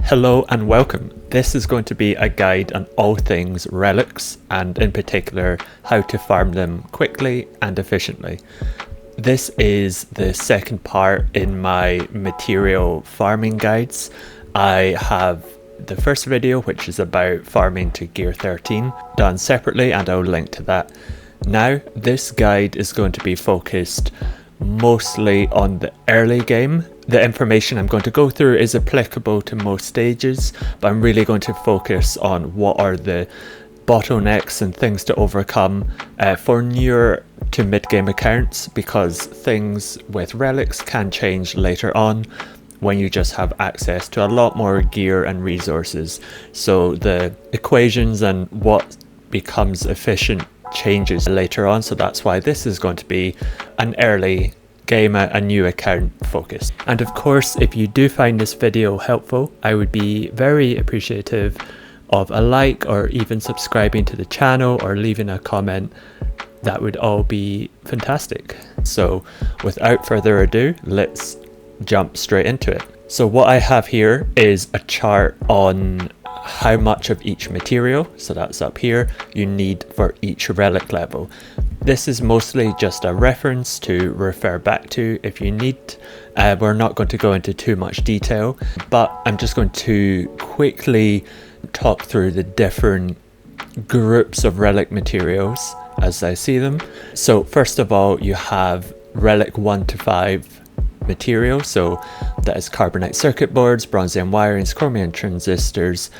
Hello and welcome. This is going to be a guide on all things relics and in particular how to farm them quickly and efficiently. This is the second part in my material farming guides. I have the first video, which is about farming to gear 13, done separately, and I'll link to that. Now this guide is going to be focused mostly on the early game. The information I'm going to go through is applicable to most stages, but I'm really going to focus on what are the bottlenecks and things to overcome for newer to mid-game accounts, because things with relics can change later on when you just have access to a lot more gear and resources. So the equations and what becomes efficient changes later on, so that's why this is going to be an early game, a new account focus. And of course, if you do find this video helpful, I would be very appreciative of a like or even subscribing to the channel or leaving a comment. That would all be fantastic. So without further ado, let's jump straight into it. So what I have here is a chart on how much of each material, so that's up here, you need for each relic level. This is mostly just a reference to refer back to if you need. We're not going to go into too much detail, but I'm just going to quickly talk through the different groups of relic materials as I see them. So first of all, you have relic 1 to 5 material, so that is carbonite circuit boards, bronzium wirings, chromium transistors,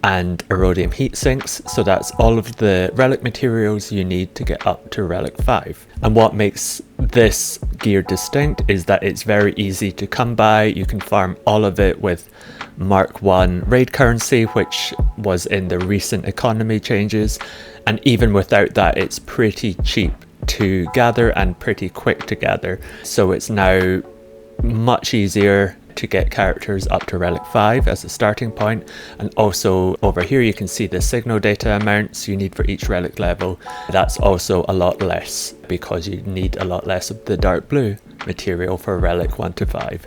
and iridium heat sinks. So that's all of the relic materials you need to get up to relic 5. And what makes this gear distinct is that it's very easy to come by. You can farm all of it with Mark 1 raid currency, which was in the recent economy changes, and even without that it's pretty cheap to gather and pretty quick to gather. So it's now much easier to get characters up to relic 5 as a starting point. And also over here you can see the signal data amounts you need for each relic level. That's also a lot less because you need a lot less of the dark blue material for relic 1 to 5.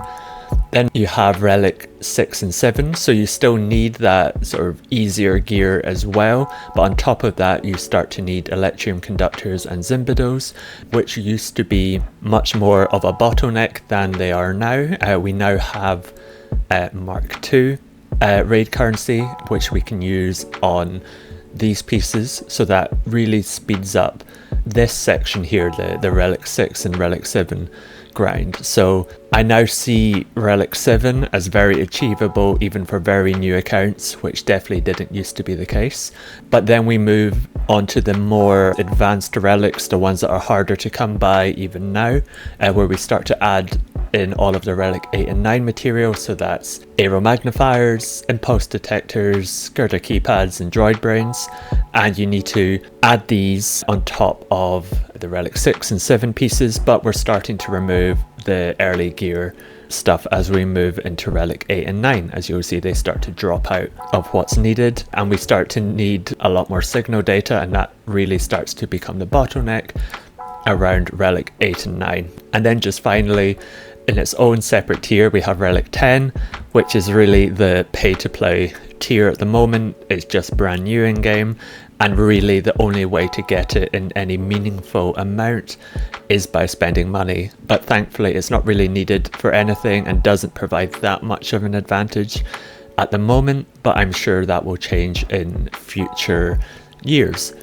Then you have relic 6 and 7, so you still need that sort of easier gear as well, but on top of that you start to need electrium conductors and zimbados, which used to be much more of a bottleneck than they are now. We now have Mark II raid currency, which we can use on these pieces, so that really speeds up this section here, the relic 6 and relic 7 grind. So I now see relic 7 as very achievable even for very new accounts, which definitely didn't used to be the case. But then we move on to the more advanced relics, the ones that are harder to come by even now, where we start to add in all of the relic 8 and 9 material. So that's aero magnifiers, impulse detectors, girder keypads, and droid brains. And you need to add these on top of the relic 6 and 7 pieces, but we're starting to remove the early gear stuff as we move into relic 8 and 9. As you'll see, they start to drop out of what's needed, and we start to need a lot more signal data, and that really starts to become the bottleneck around relic 8 and 9. And then just finally, in its own separate tier, we have relic 10, which is really the pay to play tier at the moment. It's just brand new in game, and really the only way to get it in any meaningful amount is by spending money. But thankfully it's not really needed for anything and doesn't provide that much of an advantage at the moment, but I'm sure that will change in future years.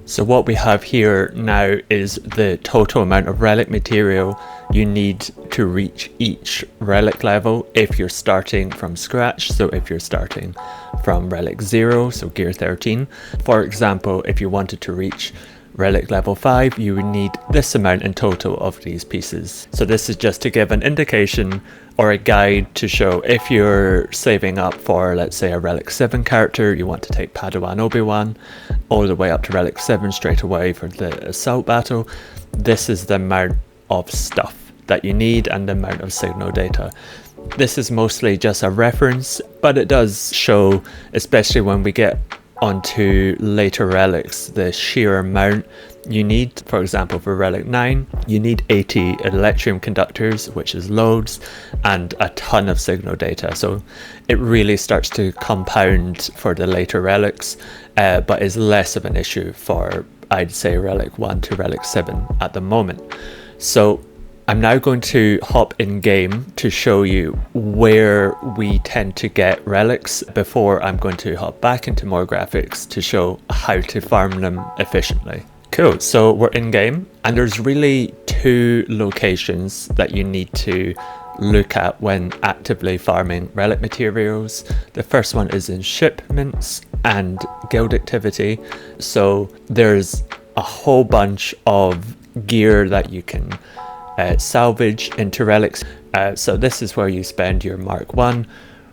So what we have here now is the total amount of relic material you need to reach each relic level if you're starting from scratch. So if you're starting from relic 0, so gear 13, for example, if you wanted to reach relic level 5, you would need this amount in total of these pieces. So this is just to give an indication or a guide to show if you're saving up for, let's say, a relic 7 character, you want to take Padawan Obi-Wan all the way up to relic 7 straight away for the assault battle. This is the amount of stuff that you need and the amount of signal data. This is mostly just a reference, but it does show, especially when we get onto later relics, the sheer amount you need. For example, for relic 9, you need 80 electrum conductors, which is loads, and a ton of signal data. So it really starts to compound for the later relics, but is less of an issue for, I'd say, relic 1 to relic 7 at the moment. So I'm now going to hop in game to show you where we tend to get relics before I'm going to hop back into more graphics to show how to farm them efficiently. Cool, so we're in game, and there's really two locations that you need to look at when actively farming relic materials. The first one is in shipments and guild activity. So there's a whole bunch of gear that you can salvage into relics. So this is where you spend your Mark 1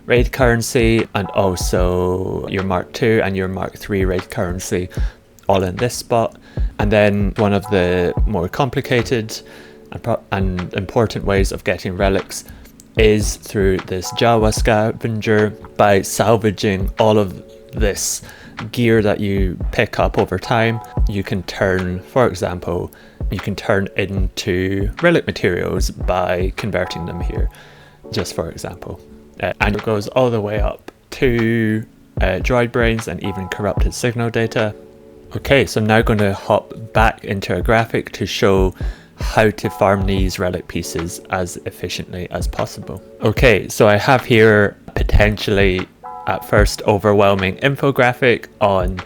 raid currency and also your Mark 2 and your Mark 3 raid currency all in this spot. And then one of the more complicated and important ways of getting relics is through this Jawa scavenger by salvaging all of this gear that you pick up over time. You can turn, for example, you can turn into relic materials by converting them here, just for example. And it goes all the way up to droid brains and even corrupted signal data. Okay, so I'm now going to hop back into a graphic to show how to farm these relic pieces as efficiently as possible. Okay, so I have here potentially at first overwhelming infographic on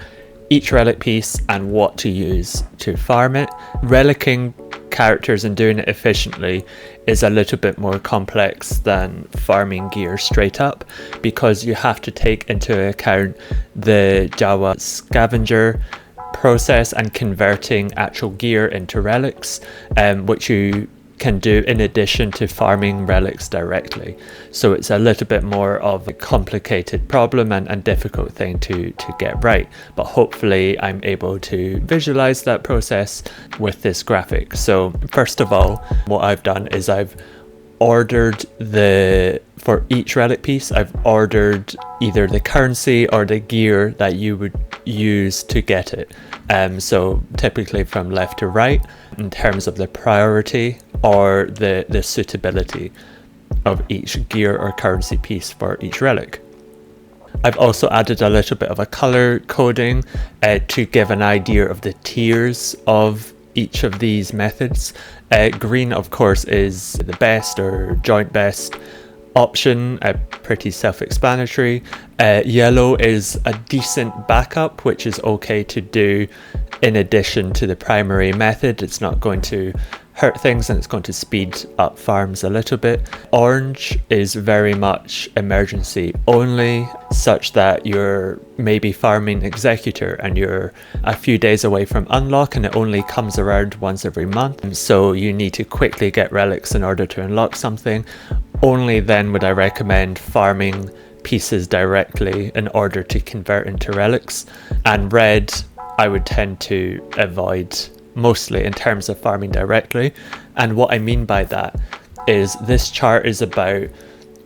each relic piece and what to use to farm it. Relicking characters and doing it efficiently is a little bit more complex than farming gear straight up, because you have to take into account the Jawa scavenger process and converting actual gear into relics, which you can do in addition to farming relics directly. So it's a little bit more of a complicated problem and difficult thing to get right, but hopefully I'm able to visualize that process with this graphic. So first of all, what I've done is I've ordered for each relic piece, I've ordered either the currency or the gear that you would use to get it. So typically from left to right in terms of the priority or the suitability of each gear or currency piece for each relic. I've also added a little bit of a color coding to give an idea of the tiers of each of these methods. Green, of course, is the best or joint best option, pretty self-explanatory. Yellow is a decent backup, which is okay to do in addition to the primary method. It's not going to hurt things and it's going to speed up farms a little bit. Orange is very much emergency only, such that you're maybe farming Executor and you're a few days away from unlock and it only comes around once every month, and so you need to quickly get relics in order to unlock something. Only then would I recommend farming pieces directly in order to convert into relics. And red I would tend to avoid mostly in terms of farming directly. And what I mean by that is this chart is about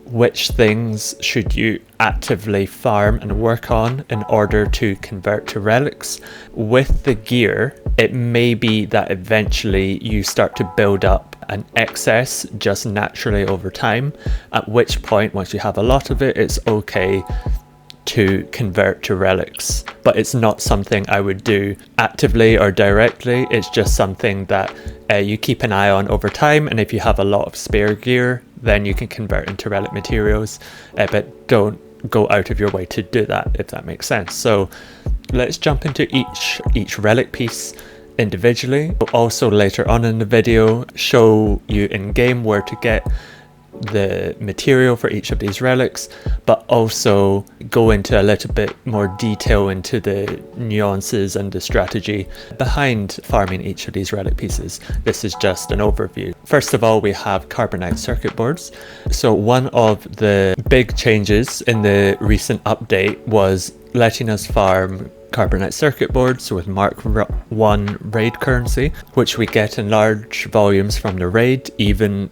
which things should you actively farm and work on in order to convert to relics. With the gear, it may be that eventually you start to build up an excess just naturally over time, at which point once you have a lot of it, it's okay to convert to relics. But it's not something I would do actively or directly. It's just something that you keep an eye on over time, and if you have a lot of spare gear, then you can convert into relic materials, but don't go out of your way to do that, if that makes sense. So let's jump into each relic piece individually. We'll also later on in the video show you in game where to get the material for each of these relics, but also go into a little bit more detail into the nuances and the strategy behind farming each of these relic pieces. This is just an overview. First of all, we have carbonite circuit boards. So one of the big changes in the recent update was letting us farm carbonite circuit boards with Mark 1 raid currency, which we get in large volumes from the raid. Even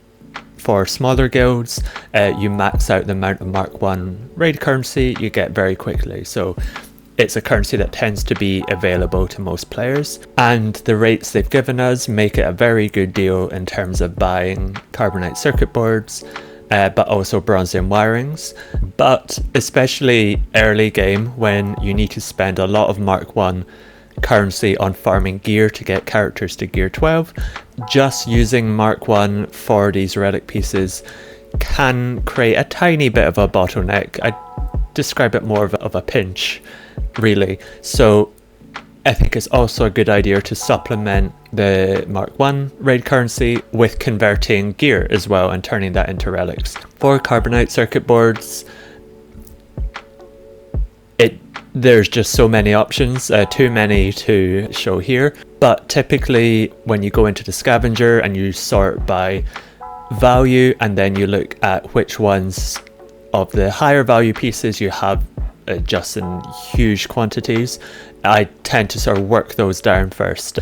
for smaller guilds, you max out the amount of Mark 1 raid currency you get very quickly. So it's a currency that tends to be available to most players, and the rates they've given us make it a very good deal in terms of buying carbonite circuit boards, but also bronzium wirings. But especially early game, when you need to spend a lot of Mark 1 currency on farming gear to get characters to gear 12, just using Mark 1 for these relic pieces can create a tiny bit of a bottleneck. I describe it more of a pinch, really. So I think it's also a good idea to supplement the Mark 1 raid currency with converting gear as well and turning that into relics. For carbonite circuit boards, there's just so many options, too many to show here. But typically when you go into the scavenger and you sort by value, and then you look at which ones of the higher value pieces you have just in huge quantities, I tend to sort of work those down first.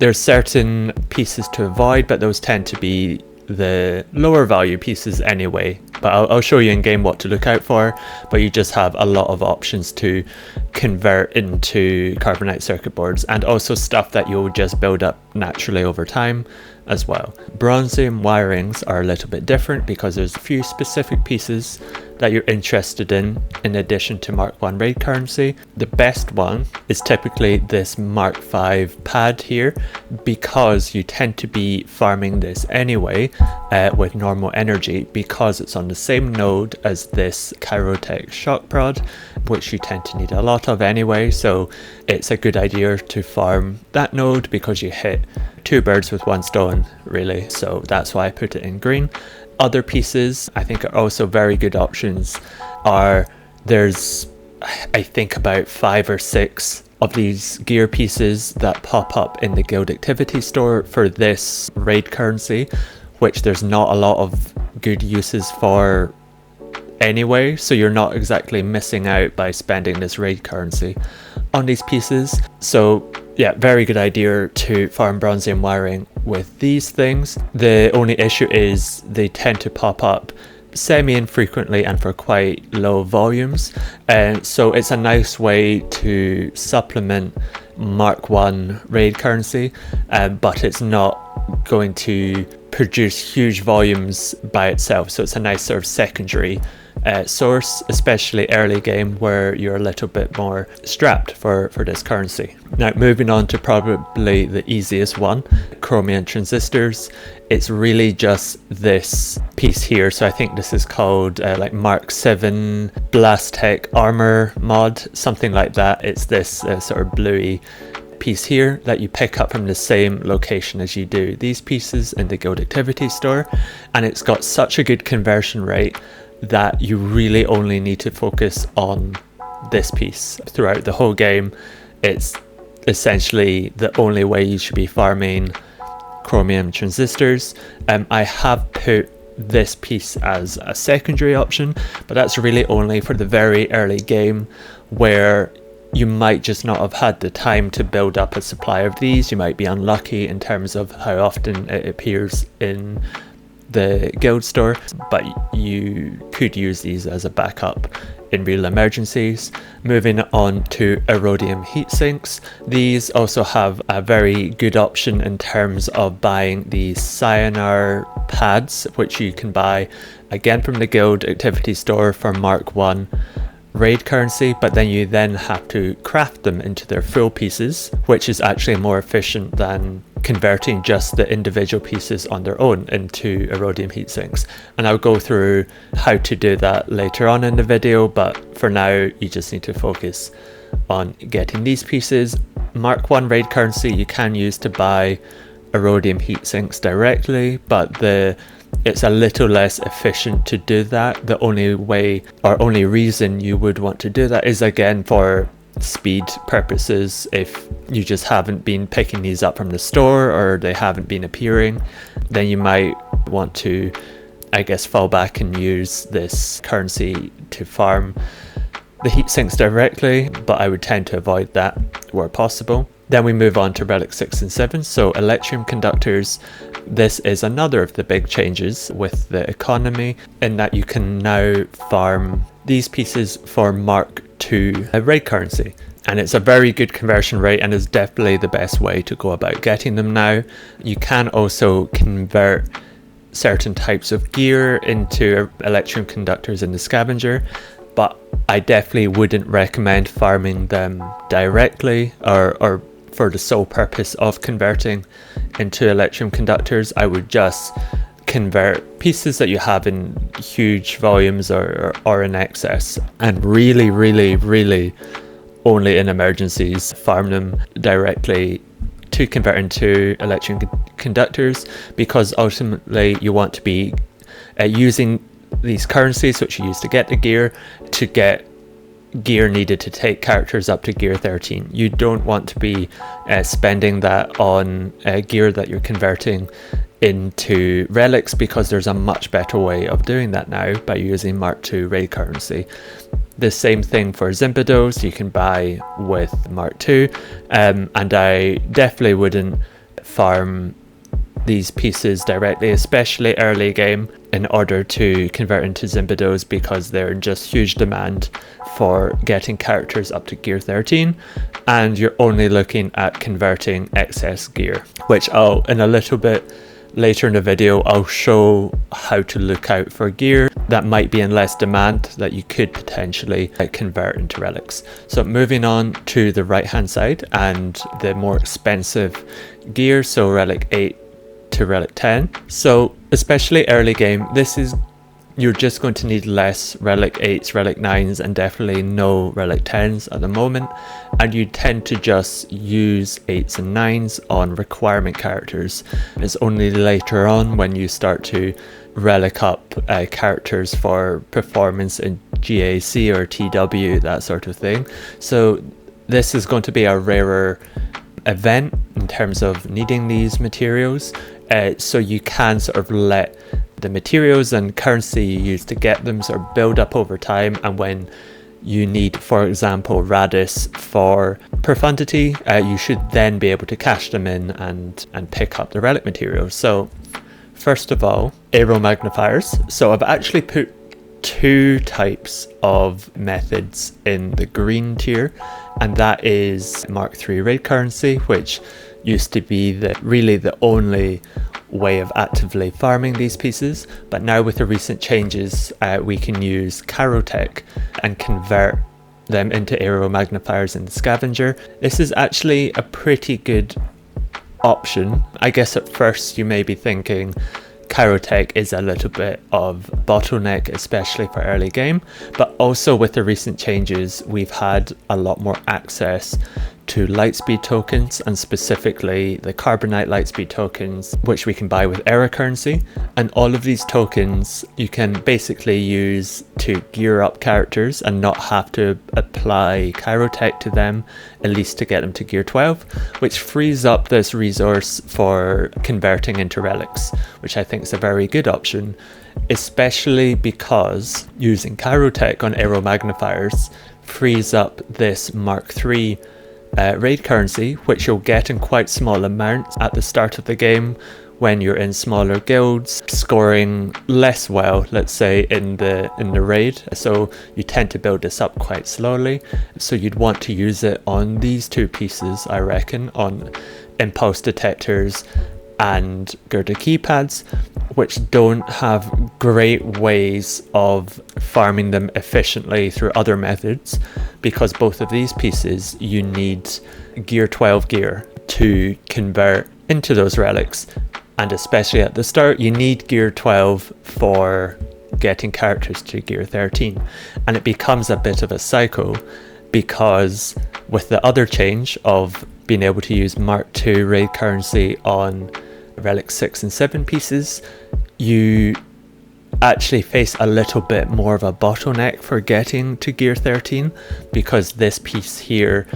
There's certain pieces to avoid, but those tend to be the lower value pieces anyway. But I'll show you in game what to look out for, but you just have a lot of options to convert into carbonite circuit boards, and also stuff that you'll just build up naturally over time as well. Bronzium wirings are a little bit different because there's a few specific pieces that you're interested in addition to Mark 1 raid currency. The best one is typically this Mark 5 pad here, because you tend to be farming this anyway with normal energy, because it's on the same node as this Chirotech shock prod, which you tend to need a lot of anyway. So it's a good idea to farm that node because you hit two birds with one stone, really. So that's why I put it in green. Other pieces I think are also very good options there's I think about 5 or 6 of these gear pieces that pop up in the guild activity store for this raid currency, which there's not a lot of good uses for anyway, so you're not exactly missing out by spending this raid currency on these pieces. So yeah, very good idea to farm bronzium wiring with these things. The only issue is they tend to pop up semi-infrequently and for quite low volumes, and so it's a nice way to supplement Mark 1 raid currency, but it's not going to produce huge volumes by itself, so it's a nice sort of secondary source, especially early game where you're a little bit more strapped for this currency. Now moving on to probably the easiest one, chromium transistors. It's really just this piece here, so I think this is called like Mark 7 Blast Tech Armor mod, something like that. It's this sort of bluey piece here that you pick up from the same location as you do these pieces in the guild activity store, and it's got such a good conversion rate that you really only need to focus on this piece throughout the whole game. It's essentially the only way you should be farming chromium transistors. I have put this piece as a secondary option, but that's really only for the very early game where you might just not have had the time to build up a supply of these. You might be unlucky in terms of how often it appears in the guild store, but you could use these as a backup in real emergencies. Moving on to Erodium heat sinks. These also have a very good option in terms of buying the Cyanar pads, which you can buy again from the guild activity store for Mark 1 raid currency, but then you have to craft them into their full pieces, which is actually more efficient than converting just the individual pieces on their own into Erodium heat sinks. And I'll go through how to do that later on in the video, but for now you just need to focus on getting these pieces. Mark 1 raid currency you can use to buy Erodium heat sinks directly, but it's a little less efficient to do that. The only way or only reason you would want to do that is again for speed purposes. If you just haven't been picking these up from the store or they haven't been appearing, then you might want to, I guess, fall back and use this currency to farm the heat sinks directly, but I would tend to avoid that where possible. Then we move on to Relic 6 and 7, so Electrium conductors. This is another of the big changes with the economy, in that you can now farm these pieces for Mark II raid currency. and it's a very good conversion rate and is definitely the best way to go about getting them now. You can also convert certain types of gear into electrum conductors in the scavenger, but I definitely wouldn't recommend farming them directly or for the sole purpose of converting into electrum conductors. I would just convert pieces that you have in huge volumes or in excess, and really only in emergencies farm them directly to convert into electrum conductors, because ultimately you want to be using these currencies which you use to get the gear to get gear needed to take characters up to gear 13. You don't want to be spending that on gear that you're converting into relics, because there's a much better way of doing that now by using Mark II raid currency. The same thing for Zimbados, you can buy with Mark II, and I definitely wouldn't farm these pieces directly, especially early game, in order to convert into Zimbados, because they're in just huge demand for getting characters up to gear 13, and you're only looking at converting excess gear, which I'll, in a little bit later in the video, I'll show how to look out for gear that might be in less demand that you could potentially convert into relics. So moving on to the right hand side and the more expensive gear, so relic 8 to relic 10. So especially early game, you're just going to need less relic 8s, relic 9s, and definitely no relic 10s at the moment, and you tend to just use 8s and 9s on requirement characters. It's only later on when you start to relic up characters for performance in GAC or TW, that sort of thing. So this is going to be a rarer event in terms of needing these materials, so you can sort of let the materials and currency you use to get them sort of build up over time, and when you need, for example, Radis for profundity, you should then be able to cash them in and pick up the relic materials. So first of all, aero magnifiers. So I've actually put two types of methods in the green tier, and that is Mark III raid currency, which used to be really the only way of actively farming these pieces, but now with the recent changes we can use Carotech and convert them into aero magnifiers in the scavenger. This is actually a pretty good option. I guess at first you may be thinking Carotech is a little bit of bottleneck, especially for early game, but also with the recent changes we've had a lot more access to lightspeed tokens, and specifically the carbonite lightspeed tokens, which we can buy with error currency. And all of these tokens you can basically use to gear up characters and not have to apply Carotech to them, at least to get them to gear 12, which frees up this resource for converting into relics, which I think is a very good option, especially because using Carotech on aero magnifiers frees up this Mark III raid currency, which you'll get in quite small amounts at the start of the game when you're in smaller guilds, scoring less well, let's say, in the raid. So you tend to build this up quite slowly, so you'd want to use it on these two pieces, I reckon, on impulse detectors and Gerda keypads, which don't have great ways of farming them efficiently through other methods, because both of these pieces you need gear 12 gear to convert into those relics, and especially at the start you need gear 12 for getting characters to gear 13, and it becomes a bit of a cycle, because with the other change of being able to use Mark II raid currency on relic 6 and 7 pieces, you actually face a little bit more of a bottleneck for getting to gear 13, because this piece here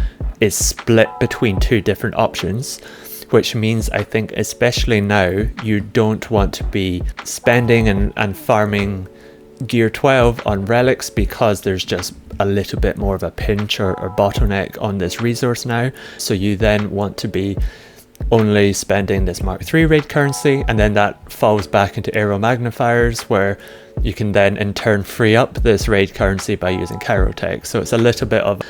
is split between two different options, which means I think especially now you don't want to be spending and farming gear 12 on relics, because there's just a little bit more of a pinch or bottleneck on this resource now. So you then want to be only spending this Mark III raid currency, and then that falls back into aero magnifiers, where you can then in turn free up this raid currency by using Carotech. So it's a little bit of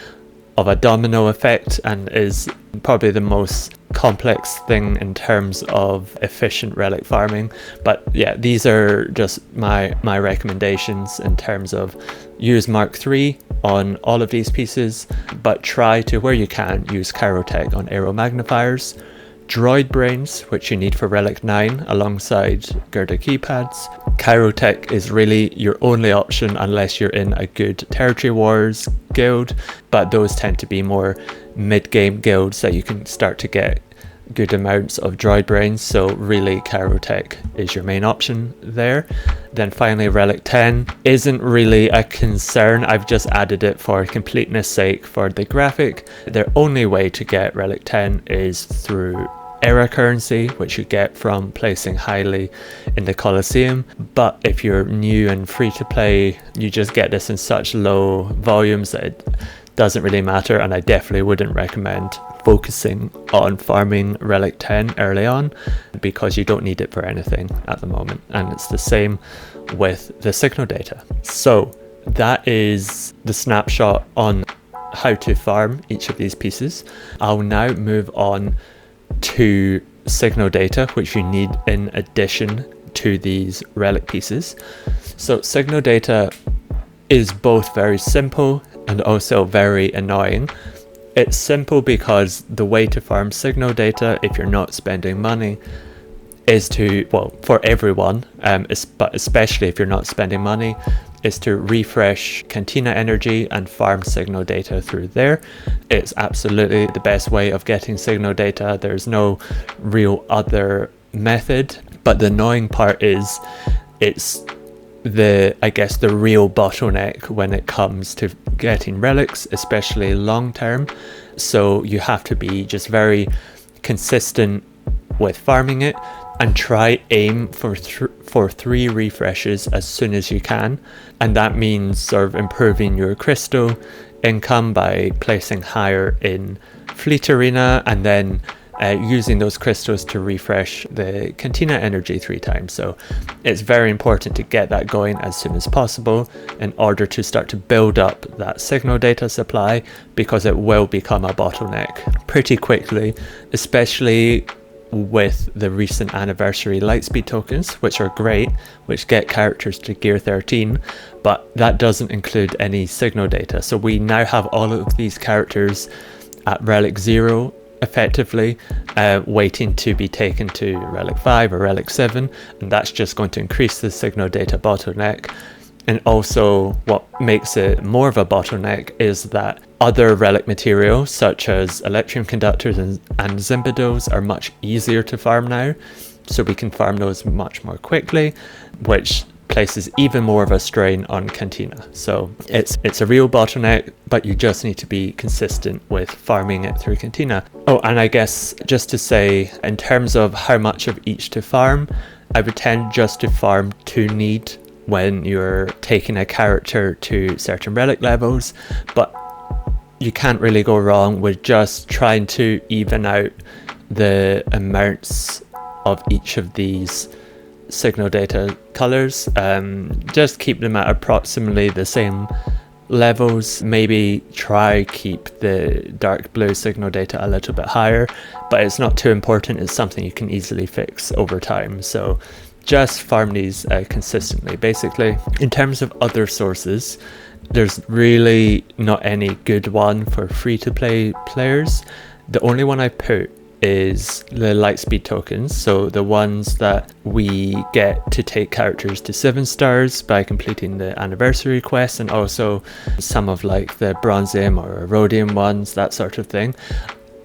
of a domino effect and is probably the most complex thing in terms of efficient relic farming. But yeah, these are just my recommendations in terms of use Mark III on all of these pieces, but try to, where you can, use Chirotech on aero magnifiers. Droid brains, which you need for Relic 9 alongside Gerda keypads. Chirotech is really your only option unless you're in a good Territory Wars guild, but those tend to be more mid-game guilds that you can start to get good amounts of droid brains, so really Chirotech is your main option there. Then finally, Relic 10 isn't really a concern. I've just added it for completeness sake for the graphic. The only way to get Relic 10 is through era currency, which you get from placing highly in the Colosseum. But if you're new and free to play, you just get this in such low volumes that it doesn't really matter, and I definitely wouldn't recommend focusing on farming Relic 10 early on because you don't need it for anything at the moment. And it's the same with the signal data. So that is the snapshot on how to farm each of these pieces. I'll now move on to signal data, which you need in addition to these relic pieces. So signal data is both very simple and also very annoying. It's simple because the way to farm signal data, if you're not spending money, is to, well, for everyone, but especially if you're not spending money, is to refresh Cantina energy and farm signal data through there. It's absolutely the best way of getting signal data. There's no real other method, but the annoying part is it's I guess the real bottleneck when it comes to getting relics, especially long term. So you have to be just very consistent with farming it and try aim for 3 refreshes as soon as you can. And that means sort of improving your crystal income by placing higher in Fleet Arena and then using those crystals to refresh the Cantina energy 3 times. So it's very important to get that going as soon as possible in order to start to build up that signal data supply, because it will become a bottleneck pretty quickly, especially with the recent anniversary lightspeed tokens, which are great, which get characters to gear 13, but that doesn't include any signal data. So we now have all of these characters at Relic 0 effectively waiting to be taken to Relic 5 or Relic 7, and that's just going to increase the signal data bottleneck. And also what makes it more of a bottleneck is that other relic materials such as electrum conductors and zimbados are much easier to farm now, so we can farm those much more quickly, which places even more of a strain on Cantina. So it's a real bottleneck, but you just need to be consistent with farming it through Cantina. Oh, and I guess just to say, in terms of how much of each to farm, I would tend just to farm 2 need when you're taking a character to certain relic levels, but you can't really go wrong with just trying to even out the amounts of each of these signal data colors. Just keep them at approximately the same levels. Maybe try keep the dark blue signal data a little bit higher, but it's not too important. It's something you can easily fix over time. So just farm these consistently, basically. In terms of other sources, there's really not any good one for free-to-play players. The only one I put is the lightspeed tokens, so the ones that we get to take characters to 7 stars by completing the anniversary quest, and also some of like the bronzium or rhodium ones, that sort of thing.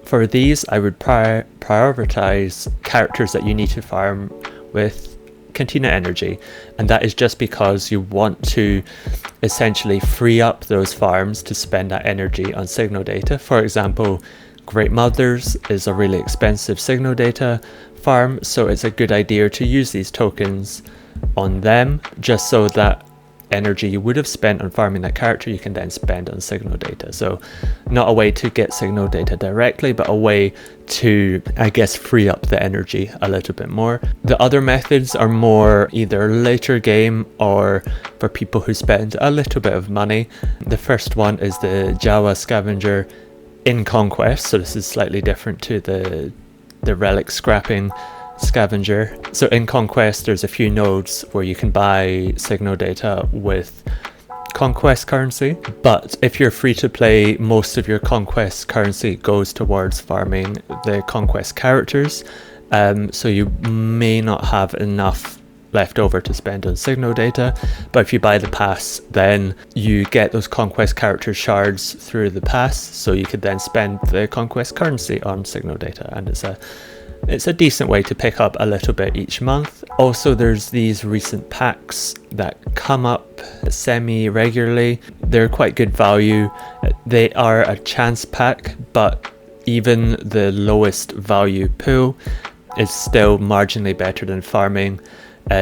For these, I would prioritize characters that you need to farm with Cantina energy, and that is just because you want to essentially free up those farms to spend that energy on signal data. For example, Great Mothers is a really expensive signal data farm, so it's a good idea to use these tokens on them, just so that energy you would have spent on farming that character, you can then spend on signal data. So not a way to get signal data directly, but a way to, I guess, free up the energy a little bit more. The other methods are more either later game or for people who spend a little bit of money. The first one is the Jawa scavenger in Conquest. So this is slightly different to the relic scrapping scavenger. So in Conquest, there's a few nodes where you can buy signal data with Conquest currency, but if you're free to play, most of your Conquest currency goes towards farming the Conquest characters, so you may not have enough left over to spend on signal data. But if you buy the pass, then you get those Conquest character shards through the pass, so you could then spend the Conquest currency on signal data, and it's a decent way to pick up a little bit each month. Also, there's these recent packs that come up semi-regularly. They're quite good value. They are a chance pack, but even the lowest value pool is still marginally better than farming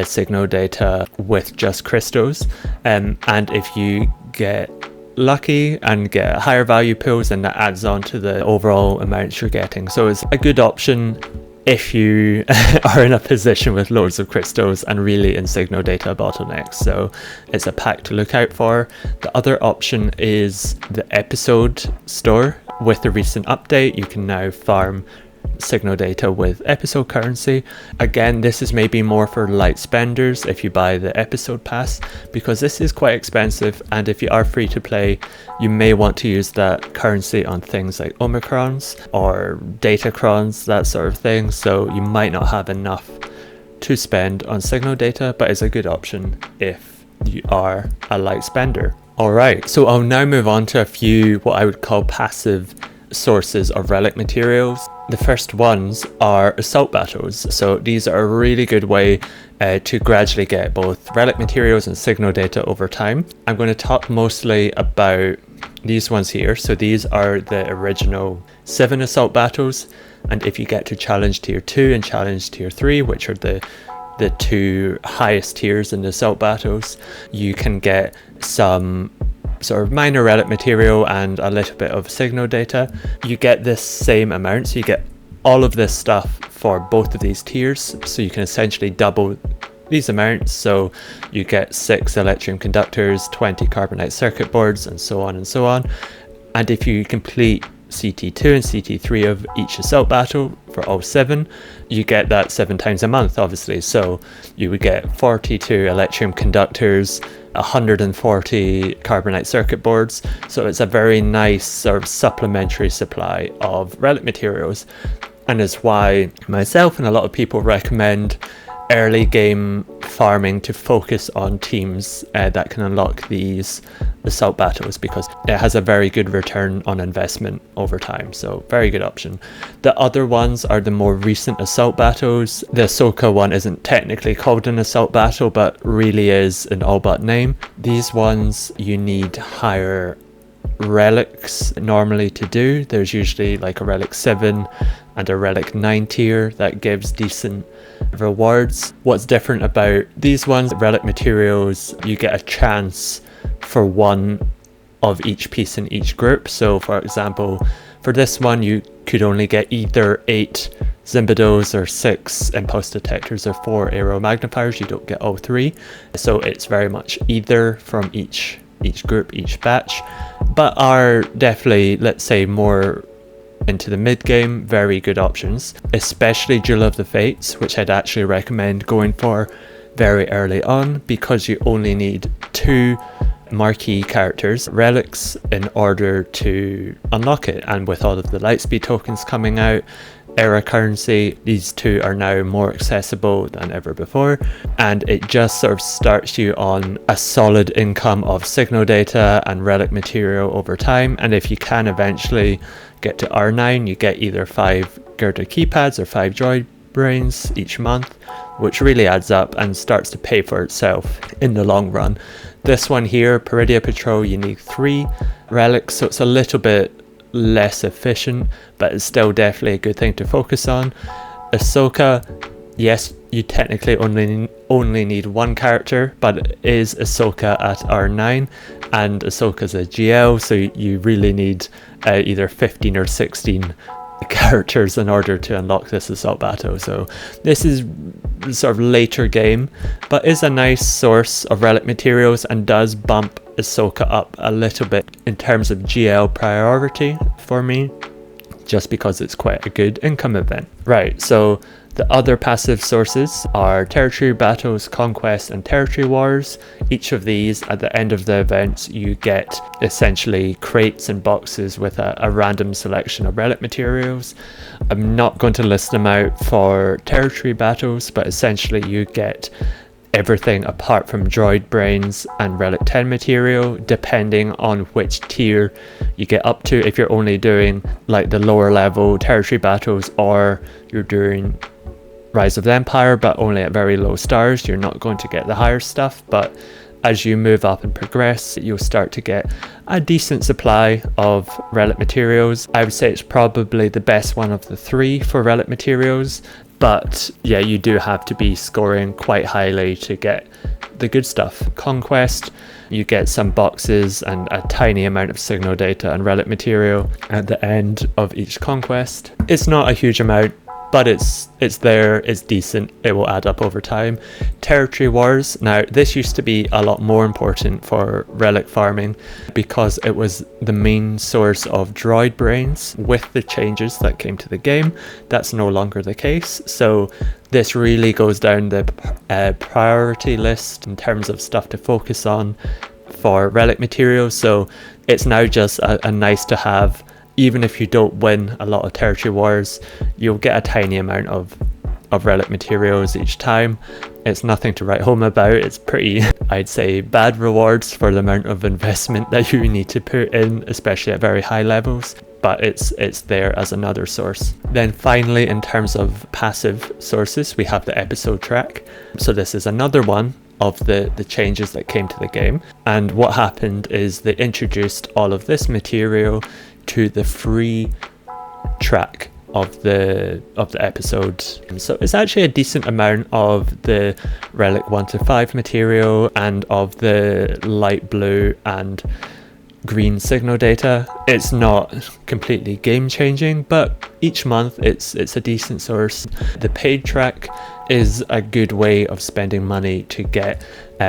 signal data with just crystals. And if you get lucky and get higher value pools, then that adds on to the overall amount you're getting. So it's a good option if you are in a position with loads of crystals and really in signal data bottlenecks. So it's a pack to look out for. The other option is the episode store. With the recent update, you can now farm signal data with episode currency. Again, this is maybe more for light spenders if you buy the episode pass, because this is quite expensive, and if you are free to play, you may want to use that currency on things like Omicrons or Datacrons, that sort of thing, so you might not have enough to spend on signal data, but it's a good option if you are a light spender. Alright, so I'll now move on to a few what I would call passive sources of relic materials. The first ones are assault battles. So these are a really good way to gradually get both relic materials and signal data over time. I'm going to talk mostly about these ones here. So these are the original 7 assault battles, and if you get to challenge tier 2 and challenge tier 3, which are the 2 highest tiers in the assault battles, you can get some sort of minor relic material and a little bit of signal data. You get this same amount, so you get all of this stuff for both of these tiers, so you can essentially double these amounts. So you get 6 electrium conductors, 20 carbonite circuit boards, and so on and so on. And if you complete CT2 and CT3 of each assault battle for all 7, you get that 7 times a month, obviously. So you would get 42 electrium conductors, 140 carbonite circuit boards. So it's a very nice sort of supplementary supply of relic materials, and is why myself and a lot of people recommend early game farming to focus on teams that can unlock these assault battles, because it has a very good return on investment over time. So very good option. The other ones are the more recent assault battles. The Ahsoka one isn't technically called an assault battle, but really is an all but name. These ones you need higher relics normally to do. There's usually like a relic 7 and a relic 9 tier that gives decent rewards. What's different about these ones, relic materials, you get a chance for 1 of each piece in each group. So for example, for this one you could only get either 8 Zimbados or 6 impulse detectors or 4 aero magnifiers. You don't get all 3, so it's very much either from each group, each batch, but are definitely, let's say, more into the mid game, very good options, especially Jewel of the Fates, which I'd actually recommend going for very early on, because you only need 2 marquee characters, relics, in order to unlock it. And with all of the lightspeed tokens coming out, era currency, these 2 are now more accessible than ever before, and it just sort of starts you on a solid income of signal data and relic material over time. And if you can eventually get to R9, you get either 5 Girder keypads or 5 droid brains each month, which really adds up and starts to pay for itself in the long run. This one here, Peridia Patrol, you need 3 relics, so it's a little bit less efficient, but it's still definitely a good thing to focus on. Ahsoka, Yes, you technically only need one character, but it is Ahsoka at R9, and Ahsoka's a GL, so you really need either 15 or 16 characters in order to unlock this assault battle. So this is sort of later game, but is a nice source of relic materials and does bump Ahsoka up a little bit in terms of GL priority for me, just because it's quite a good income event. Right, so the other passive sources are territory battles, conquest, and territory wars. Each of these, at the end of the events, you get essentially crates and boxes with a random selection of relic materials. I'm not going to list them out for territory battles, but essentially you get everything apart from droid brains and relic 10 material, depending on which tier you get up to. If you're only doing like the lower level territory battles, or you're doing Rise of the Empire but only at very low stars, you're not going to get the higher stuff. But as you move up and progress, you'll start to get a decent supply of relic materials. I would say it's probably the best one of the three for relic materials, but yeah, you do have to be scoring quite highly to get the good stuff. Conquest, you get some boxes and a tiny amount of signal data and relic material at the end of each conquest. It's not a huge amount, but it's there, it's decent, it will add up over time. Territory wars, now this used to be a lot more important for relic farming because it was the main source of droid brains. With the changes that came to the game, that's no longer the case, so this really goes down the priority list in terms of stuff to focus on for relic materials. So it's now just a nice to have. Even if you don't win a lot of territory wars, you'll get a tiny amount of relic materials each time. It's nothing to write home about. It's pretty, I'd say, bad rewards for the amount of investment that you need to put in, especially at very high levels, but it's there as another source. Then finally, in terms of passive sources, we have the episode track. So this is another one of the changes that came to the game, and what happened is they introduced all of this material to the free track of the episode. So it's actually a decent amount of the relic 1 to 5 material and of the light blue and green signal data. It's not completely game changing, but each month it's a decent source. The paid track is a good way of spending money to get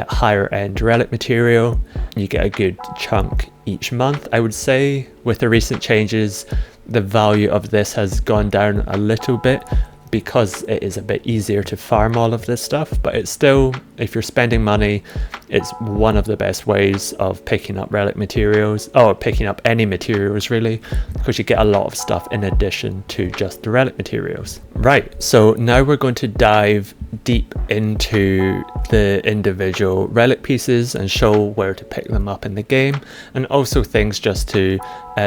higher end relic material. You get a good chunk each month. I would say with the recent changes, the value of this has gone down a little bit because it is a bit easier to farm all of this stuff, but it's still, if you're spending money, it's one of the best ways of picking up relic materials, or picking up any materials really, because you get a lot of stuff in addition to just the relic materials. Right, so now we're going to dive deep into the individual relic pieces and show where to pick them up in the game, and also things just to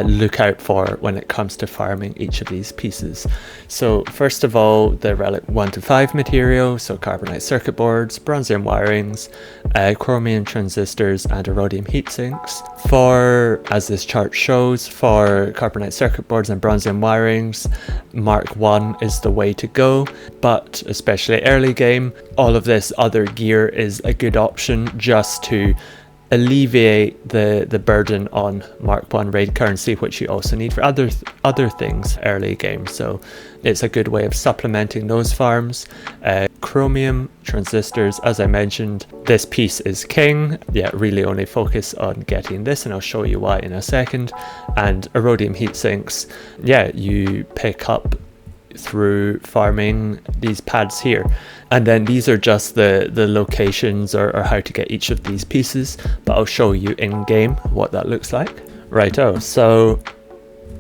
look out for when it comes to farming each of these pieces. So first of all, the relic 1 to 5 material, so carbonite circuit boards, bronzium wirings, chromium transistors, and iridium heat sinks. For, as this chart shows, for carbonite circuit boards and bronzium wirings, Mark 1 is the way to go, but especially early game, all of this other gear is a good option just to alleviate the burden on Mark 1 raid currency, which you also need for other things early game. So it's a good way of supplementing those farms. Chromium transistors, as I mentioned, this piece is king. Yeah, really only focus on getting this, and I'll show you why in a second. And iridium heat sinks, yeah, you pick up through farming these pads here, and then these are just the locations or how to get each of these pieces, but I'll show you in game what that looks like. Righto, so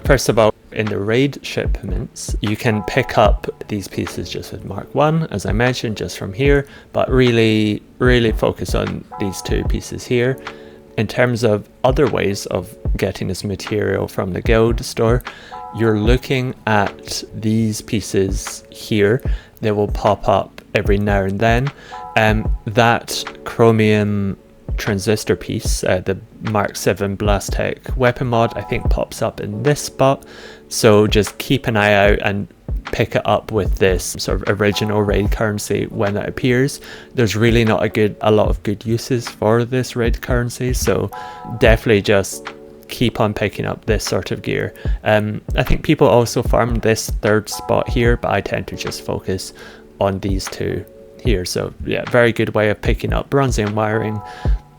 first of all, in the raid shipments, you can pick up these pieces just with Mark 1, as I mentioned, just from here, but really focus on these two pieces here. In terms of other ways of getting this material from the guild store, you're looking at these pieces here. They will pop up every now and then. That chromium transistor piece, the Mark 7 Blast Tech weapon mod, I think pops up in this spot. So just keep an eye out and pick it up with this sort of original raid currency when it appears. There's really not a lot of good uses for this raid currency, so definitely just keep on picking up this sort of gear. I think people also farm this third spot here, but I tend to just focus on these two here. So yeah, very good way of picking up bronzium wiring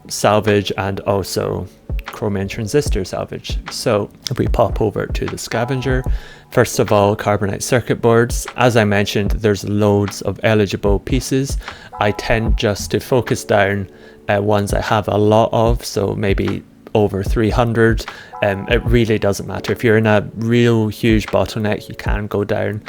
salvage and also chromium transistor salvage. So if we pop over to the scavenger, first of all, carbonite circuit boards. As I mentioned, there's loads of eligible pieces. I tend just to focus down ones I have a lot of, so maybe over 300. It really doesn't matter. If you're in a real huge bottleneck, you can go down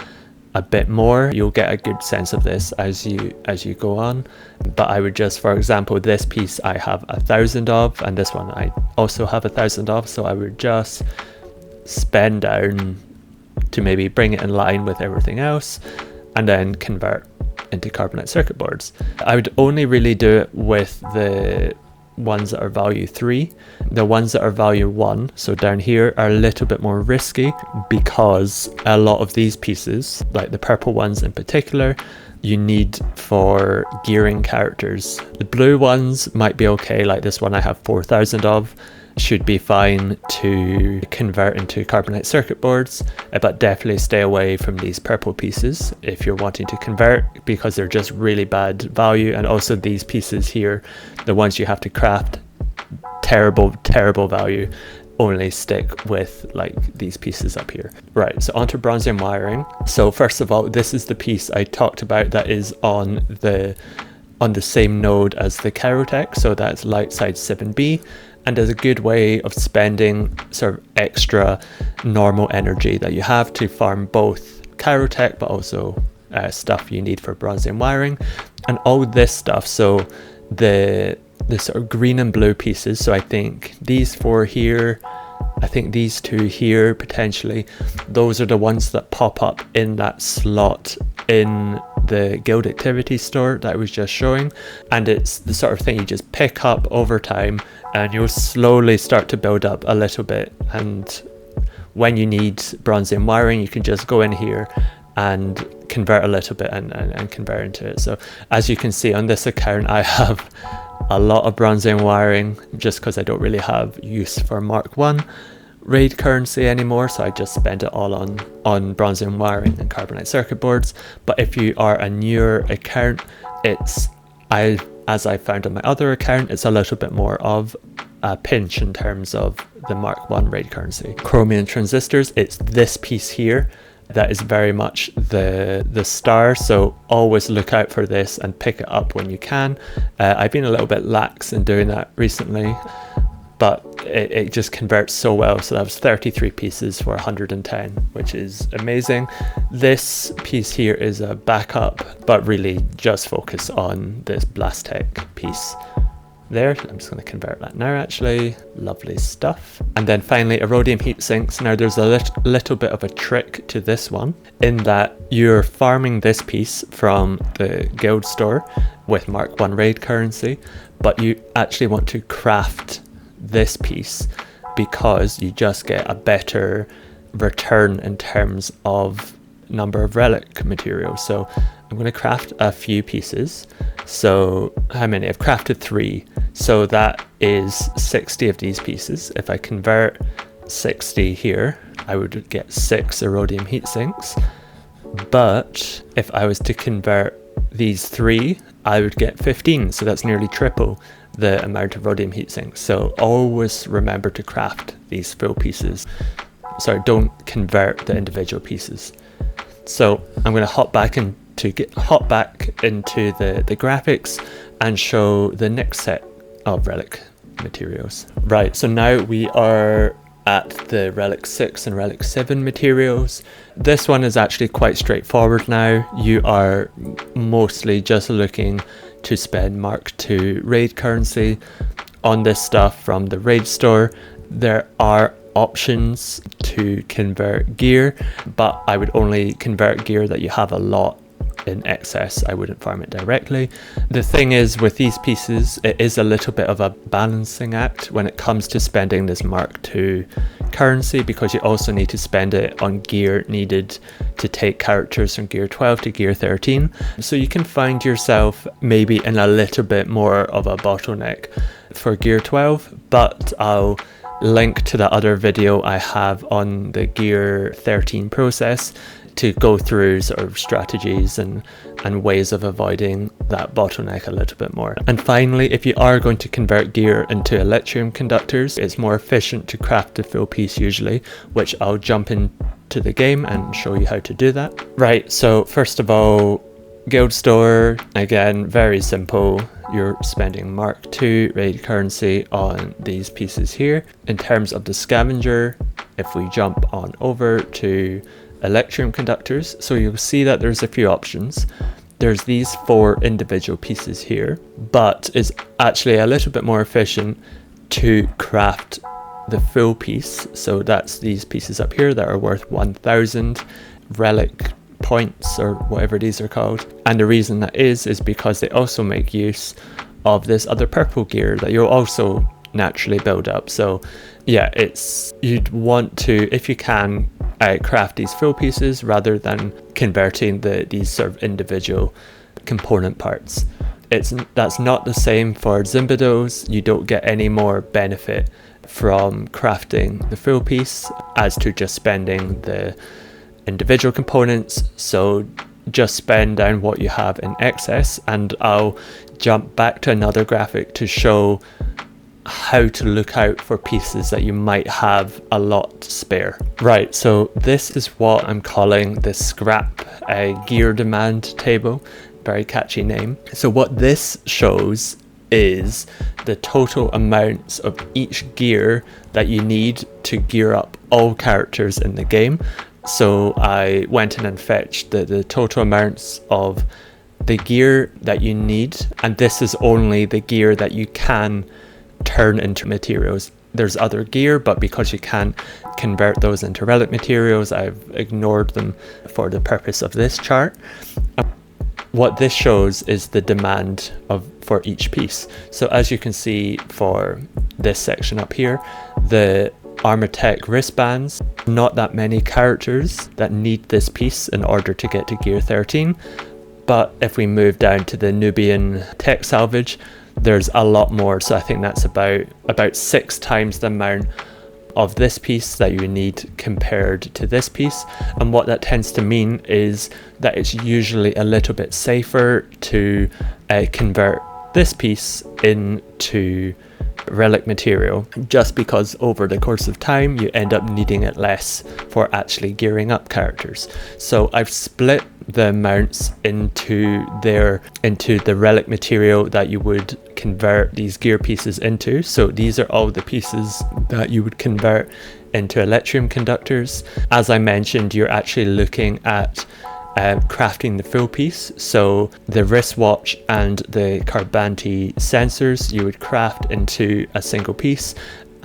a bit more. You'll get a good sense of this as you go on, but I would just, for example, this piece I have 1,000 of, and this one I also have 1,000 of, so I would just spend down to maybe bring it in line with everything else and then convert into carbonite circuit boards. I would only really do it with the ones that are value 3. The ones that are value 1, so down here, are a little bit more risky because a lot of these pieces, like the purple ones in particular, you need for gearing characters. The blue ones might be okay, like this one I have 4,000 of, should be fine to convert into carbonite circuit boards, but definitely stay away from these purple pieces if you're wanting to convert, because they're just really bad value. And also these pieces here, the ones you have to craft, terrible value. Only stick with like these pieces up here. Right, so onto bronzium wiring. So first of all, this is the piece I talked about that is on the same node as the Kyrotech, so that's light side 7B, and is a good way of spending sort of extra normal energy that you have to farm both Kyrotech but also stuff you need for bronzium wiring and all this stuff. So the sort of green and blue pieces, so I think these 4 here, I think these 2 here potentially, those are the ones that pop up in that slot in the guild activity store that I was just showing, and it's the sort of thing you just pick up over time and you'll slowly start to build up a little bit, and when you need bronzium wiring you can just go in here and convert a little bit and convert into it. So as you can see on this account, I have a lot of bronzium wiring just because I don't really have use for Mark 1 raid currency anymore, so I just spend it all on bronzium wiring and carbonite circuit boards. But if you are a newer account, as I found on my other account, it's a little bit more of a pinch in terms of the Mark 1 raid currency. Chromium transistors, it's this piece here that is very much the star, so always look out for this and pick it up when you can. I've been a little bit lax in doing that recently, but it just converts so well. So that was 33 pieces for 110, which is amazing. This piece here is a backup, but really just focus on this Blastech piece there. I'm just going to convert that now actually. Lovely stuff. And then finally, Erodium heat sinks. Now there's a little bit of a trick to this one in that you're farming this piece from the guild store with Mark 1 raid currency, but you actually want to craft this piece because you just get a better return in terms of number of relic materials. So I'm going to craft a few pieces. So how many? I've crafted 3. So that is 60 of these pieces. If I convert 60 here, I would get 6 Erodium heat sinks. But if I was to convert these 3, I would get 15. So that's nearly triple the amount of Erodium heat sinks. So always remember to craft these full pieces. Sorry, don't convert the individual pieces. So I'm going to hop back into the graphics and show the next set of relic materials. Right, so now we are at the Relic 6 and Relic 7 materials. This one is actually quite straightforward now. You are mostly just looking to spend Mark II raid currency on this stuff from the raid store. There are options to convert gear, but I would only convert gear that you have a lot in excess, I wouldn't farm it directly. The thing is, with these pieces, it is a little bit of a balancing act when it comes to spending this Mark II currency, because you also need to spend it on gear needed to take characters from gear 12 to gear 13. So you can find yourself maybe in a little bit more of a bottleneck for gear 12, but I'll link to the other video I have on the gear 13 process to go through sort of strategies and ways of avoiding that bottleneck a little bit more. And finally, if you are going to convert gear into electrium conductors, it's more efficient to craft the full piece usually, which I'll jump into the game and show you how to do that. Right, so first of all, guild store, again, very simple. You're spending Mark II raid currency on these pieces here. In terms of the scavenger, if we jump on over to electrium conductors, so you'll see that there's a few options. There's these 4 individual pieces here, but it's actually a little bit more efficient to craft the full piece. So that's these pieces up here that are worth 1000 relic points, or whatever these are called. And the reason that is because they also make use of this other purple gear that you'll also naturally build up. So yeah, you'd want to, if you can, craft these full pieces rather than converting these sort of individual component parts. That's not the same for Zimbados. You don't get any more benefit from crafting the full piece as to just spending the individual components. So just spend down what you have in excess, and I'll jump back to another graphic to show how to look out for pieces that you might have a lot spare. Right, so this is what I'm calling the scrap gear demand table. Very catchy name. So what this shows is the total amounts of each gear that you need to gear up all characters in the game. So I went in and fetched the total amounts of the gear that you need, and this is only the gear that you can turn into materials. There's other gear, but because you can't convert those into relic materials, I've ignored them for the purpose of this chart. What this shows is the demand for each piece. So as you can see for this section up here, the Armortech wristbands, not that many characters that need this piece in order to get to gear 13. But if we move down to the Nubian tech salvage, there's a lot more. So I think that's about 6 times the amount of this piece that you need compared to this piece. And what that tends to mean is that it's usually a little bit safer to convert this piece into relic material, just because over the course of time you end up needing it less for actually gearing up characters. So I've split the amounts into the relic material that you would convert these gear pieces into. So these are all the pieces that you would convert into electrium conductors. As I mentioned, you're actually looking at crafting the full piece. So the wristwatch and the Carbanti sensors you would craft into a single piece,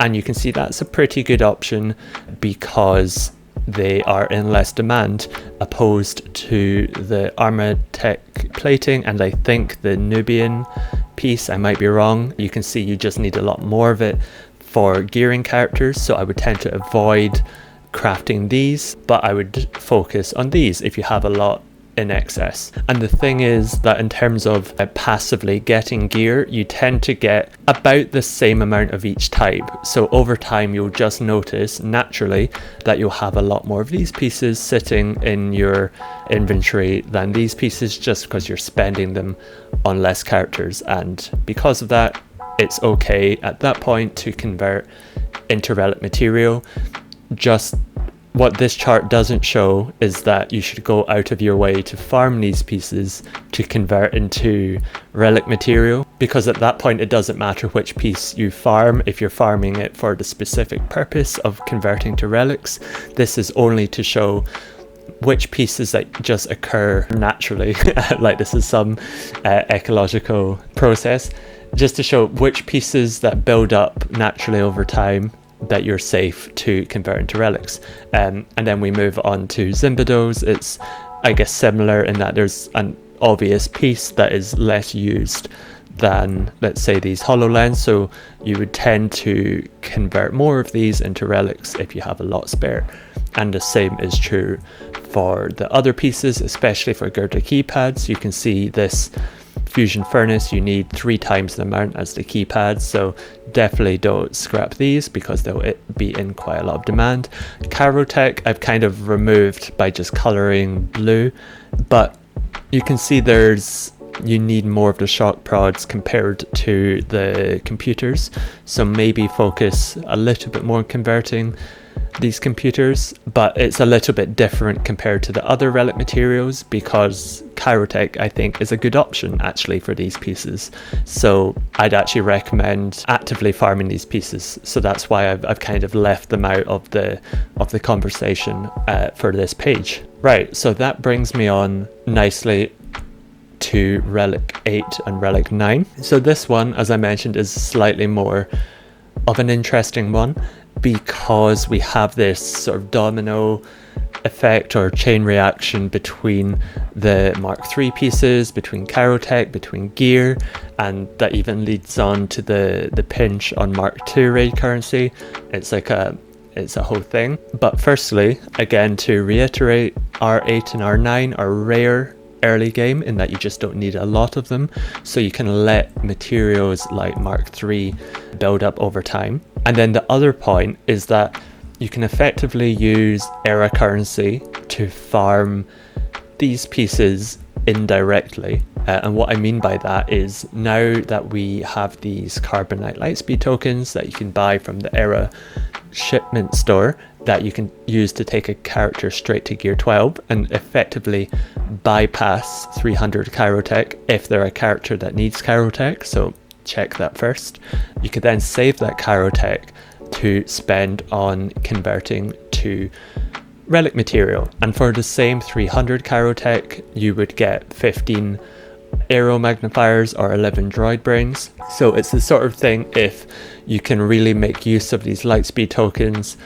and you can see that's a pretty good option because they are in less demand opposed to the Armortech plating, and I think the Nubian piece, I might be wrong. You can see you just need a lot more of it for gearing characters, so I would tend to avoid crafting these, but I would focus on these if you have a lot in excess. And the thing is that in terms of passively getting gear, you tend to get about the same amount of each type. So over time you'll just notice naturally that you'll have a lot more of these pieces sitting in your inventory than these pieces, just because you're spending them on less characters. And because of that, it's okay at that point to convert into relic material. Just what this chart doesn't show is that you should go out of your way to farm these pieces to convert into relic material, because at that point it doesn't matter which piece you farm if you're farming it for the specific purpose of converting to relics. This is only to show which pieces that just occur naturally, like this is some ecological process, just to show which pieces that build up naturally over time that you're safe to convert into relics. And then we move on to Zimbados. It's I guess, similar in that there's an obvious piece that is less used than, let's say, these HoloLens, so you would tend to convert more of these into relics if you have a lot spare. And the same is true for the other pieces, especially for girder keypads. You can see this Fusion Furnace, you need 3 times the amount as the keypads, so definitely don't scrap these because they'll be in quite a lot of demand. Karotech I've kind of removed by just colouring blue, but you can see you need more of the shock prods compared to the computers, so maybe focus a little bit more on converting these computers, but it's a little bit different compared to the other relic materials because Karotech I think is a good option actually for these pieces, so I'd actually recommend actively farming these pieces, so that's why I've kind of left them out of the conversation for this page. Right, so that brings me on nicely to Relic 8 and Relic 9. So this one, as I mentioned, is slightly more of an interesting one because we have this sort of domino effect or chain reaction between the Mark III pieces, between Karotech, between gear, and that even leads on to the pinch on Mark II raid currency. It's a whole thing. But firstly, again, to reiterate, R8 and R9 are rare early game in that you just don't need a lot of them, so you can let materials like Mark III build up over time. And then the other point is that you can effectively use era currency to farm these pieces indirectly. And what I mean by that is now that we have these Carbonite Lightspeed tokens that you can buy from the era shipment store that you can use to take a character straight to gear 12 and effectively bypass 300 Karotech if they're a character that needs Karotech, so check that first. You could then save that Karotech to spend on converting to relic material, and for the same 300 Karotech you would get 15 aero magnifiers or 11 droid brains. So it's the sort of thing, if you can really make use of these Lightspeed tokens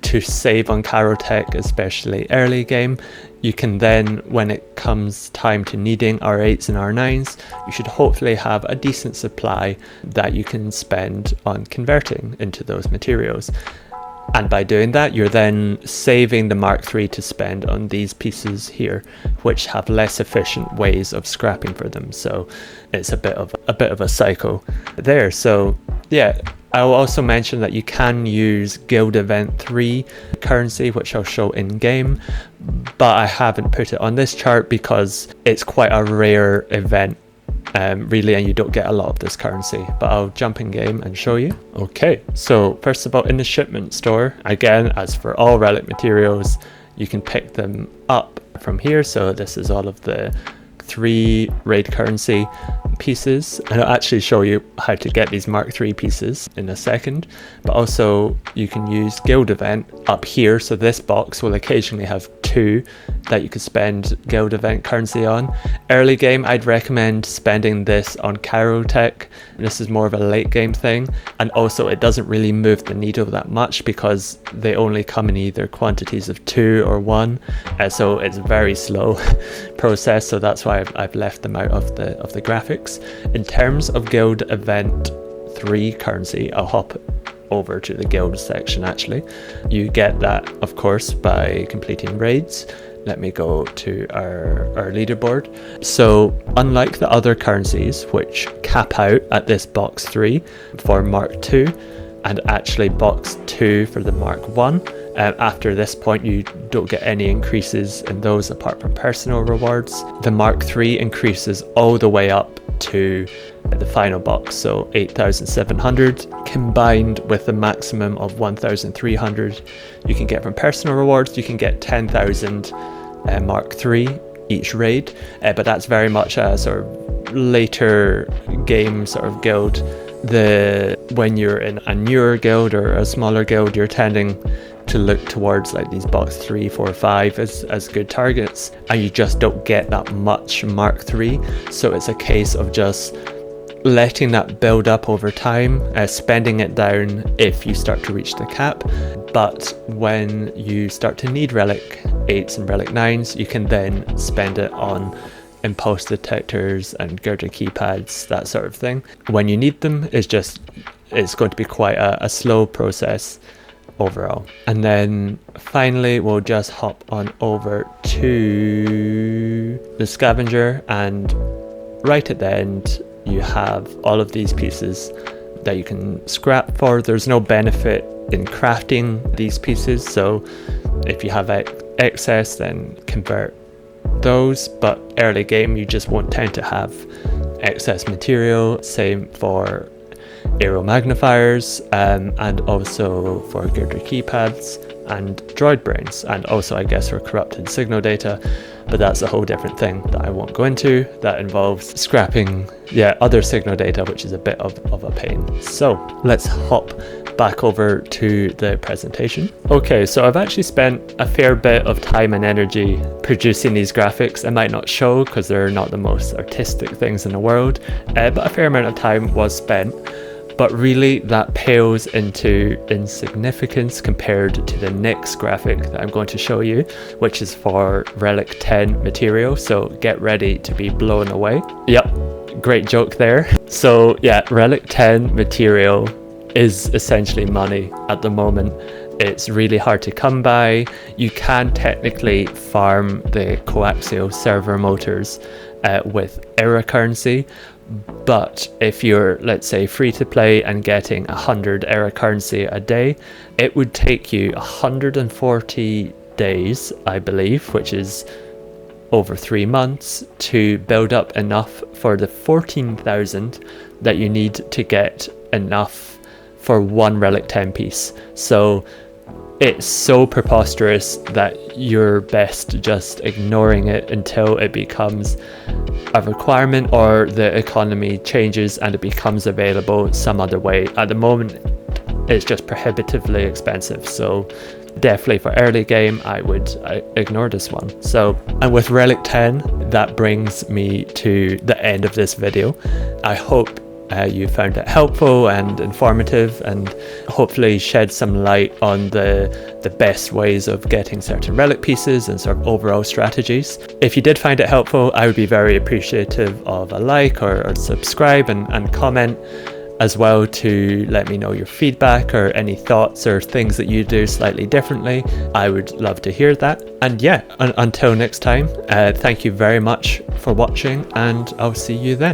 to save on Karotech, especially early game, you can then, when it comes time to needing R8s and R9s, you should hopefully have a decent supply that you can spend on converting into those materials. And by doing that, you're then saving the Mark III to spend on these pieces here, which have less efficient ways of scrapping for them. So it's a bit of a cycle there. So yeah, I'll also mention that you can use Guild Event 3 currency, which I'll show in game, but I haven't put it on this chart because it's quite a rare event. Really, and you don't get a lot of this currency, but I'll jump in game and show you. Okay, so first of all, in the shipment store, again, as for all relic materials, you can pick them up from here. So this is all of the 3 raid currency pieces, and I'll actually show you how to get these Mark III pieces in a second. But also you can use Guild Event up here, so this box will occasionally have 2 that you could spend Guild Event currency on. Early game, I'd recommend spending this on Karotech. This is more of a late game thing, and also it doesn't really move the needle that much because they only come in either quantities of 2 or 1, so it's a very slow process, so that's why I've left them out of the graphics. In terms of Guild Event 3 currency, I'll hop over to the guild section. Actually, you get that of course by completing raids. Let me go to our leaderboard. So unlike the other currencies which cap out at this box 3 for Mark II and actually box 2 for the Mark 1, after this point you don't get any increases in those apart from personal rewards. The Mark III increases all the way up to the final box, so 8,700 combined with the maximum of 1,300 you can get from personal rewards. You can get 10,000 Mark III each raid, but that's very much a sort of later game sort of guild. When you're in a newer guild or a smaller guild, you're tending to look towards like these box 3, 4, 5 as good targets, and you just don't get that much Mark III, so it's a case of just letting that build up over time, spending it down if you start to reach the cap. But when you start to need relic 8s and relic 9s, you can then spend it on impulse detectors and girder keypads, that sort of thing. When you need them, it's going to be quite a slow process overall. And then finally we'll just hop on over to the scavenger, and right at the end you have all of these pieces that you can scrap for. There's no benefit in crafting these pieces, so if you have excess, then convert those, but early game you just won't tend to have excess material. Same for aero magnifiers, and also for girder keypads and droid brains, and also I guess for corrupted signal data, but that's a whole different thing that I won't go into. That involves scrapping other signal data, which is a bit of a pain. So let's hop back over to the presentation. Okay, so I've actually spent a fair bit of time and energy producing these graphics. It might not show because they're not the most artistic things in the world, but a fair amount of time was spent. But really that pales into insignificance compared to the next graphic that I'm going to show you, which is for Relic 10 material. So get ready to be blown away. Yep, great joke there. So yeah, Relic 10 material is essentially money at the moment. It's really hard to come by. You can technically farm the coaxial servo motors with error currency, but if you're, let's say, free to play and getting 100 error currency a day, it would take you 140 days, I believe, which is over 3 months, to build up enough for the 14,000 that you need to get enough for one Relic 10 piece. So it's so preposterous that you're best just ignoring it until it becomes a requirement or the economy changes and it becomes available some other way. At the moment, it's just prohibitively expensive. So definitely for early game, I would ignore this one. So, and with Relic 10, that brings me to the end of this video. I hope you found it helpful and informative, and hopefully shed some light on the best ways of getting certain relic pieces and sort of overall strategies. If you did find it helpful, I would be very appreciative of a like or subscribe and comment as well to let me know your feedback or any thoughts or things that you do slightly differently. I would love to hear that. And yeah, until next time, thank you very much for watching, and I'll see you then.